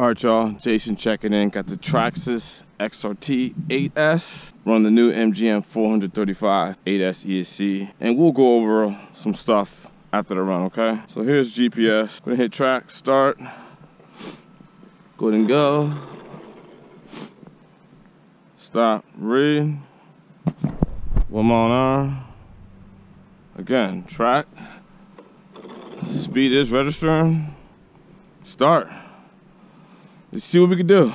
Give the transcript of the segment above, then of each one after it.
Alright y'all, Jason checking in. Got the Traxxas XRT 8S. Run the new MGM 435 8S ESC. And we'll go over some stuff after the run, okay? So here's GPS. Gonna hit track, start. Go ahead and go. Stop, read. 1 mile an hour. Again, track. Speed is registering. Start. Let's see what we can do.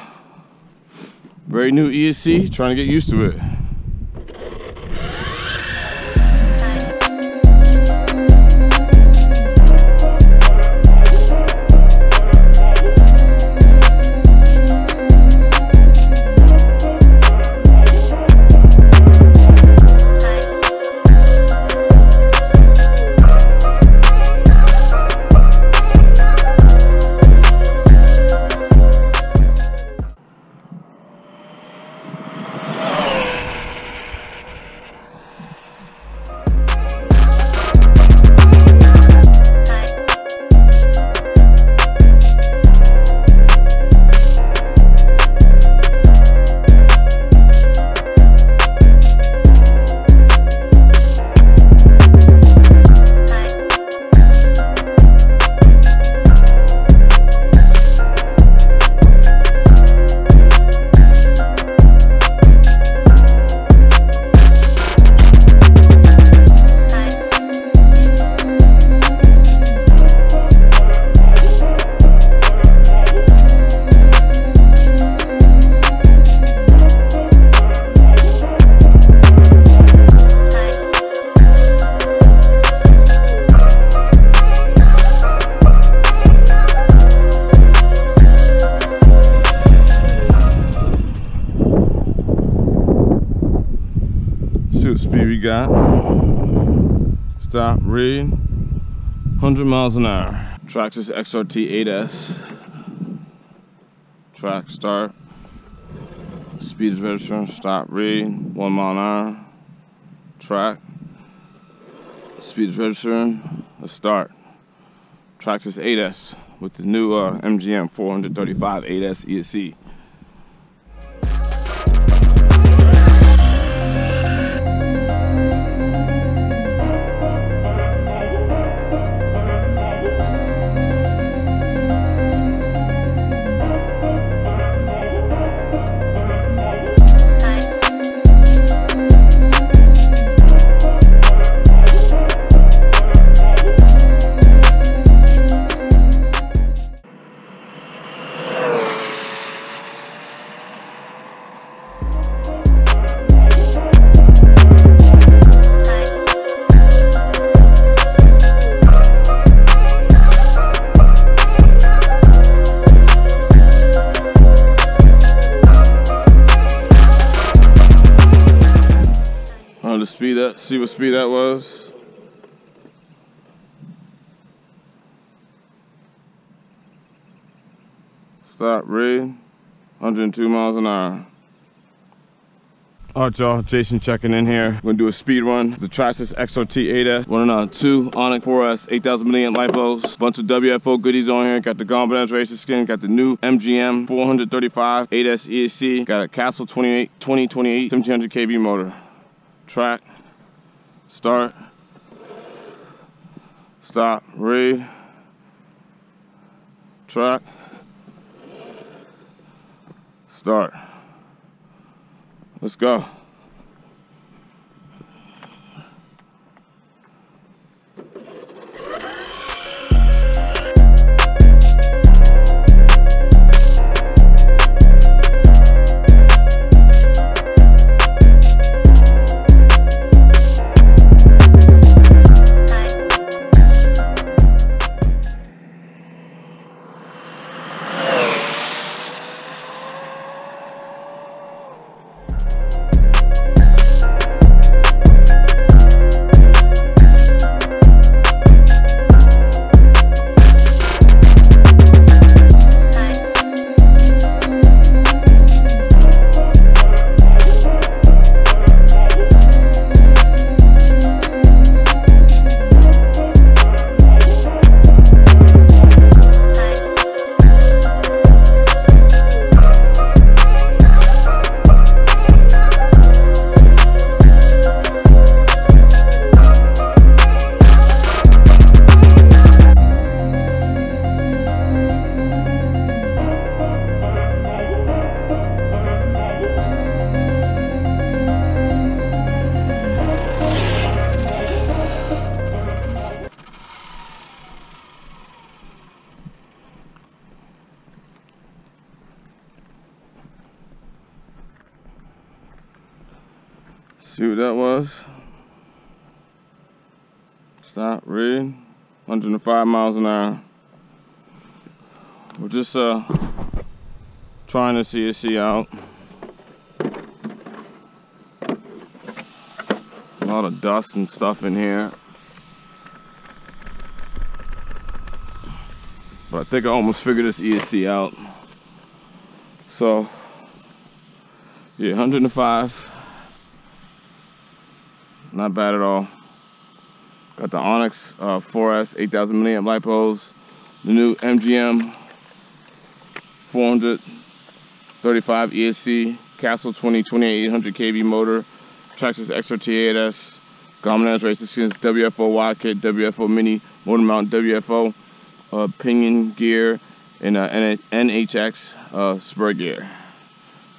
Very new ESC, trying to get used to it. See what speed we got. Stop, read. 100 miles an hour. Traxxas XRT 8S. Track, start. Speed is registering. Stop, read. 1 mile an hour. Track. Speed is registering. Let's start. Traxxas 8S with the new MGM 435 8S ESC. The speed that, see what speed that was. Stop, read. 102 miles an hour. Alright y'all, Jason checking in here. We're gonna do a speed run. The Traxxas XRT 8S, running on 2 Onyx 4S, 8,000 milliamp lipos. Bunch of WFO goodies on here. Got the Gombadan's Racer skin. Got the new MGM 435 8S ESC. Got a Castle 2028 1700 kV motor. Track, start, stop, read, track, start. Let's go. See what that was. Stop, read. 105 miles an hour. We're just trying to see ESC out. A lot of dust and stuff in here. But I think I almost figured this ESC out. So, yeah, 105. Not bad at all. Got the Onyx 4S 8,000 milliamp lipos. The new MGM 435 ESC. Castle 2800 kV motor. Traxxas XRT 8S. WhiteEyez racing skins. WFO wide kit. WFO mini motor mount. WFO pinion gear. And NHX spur gear.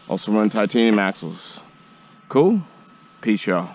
Also run titanium axles. Cool? Peace, y'all.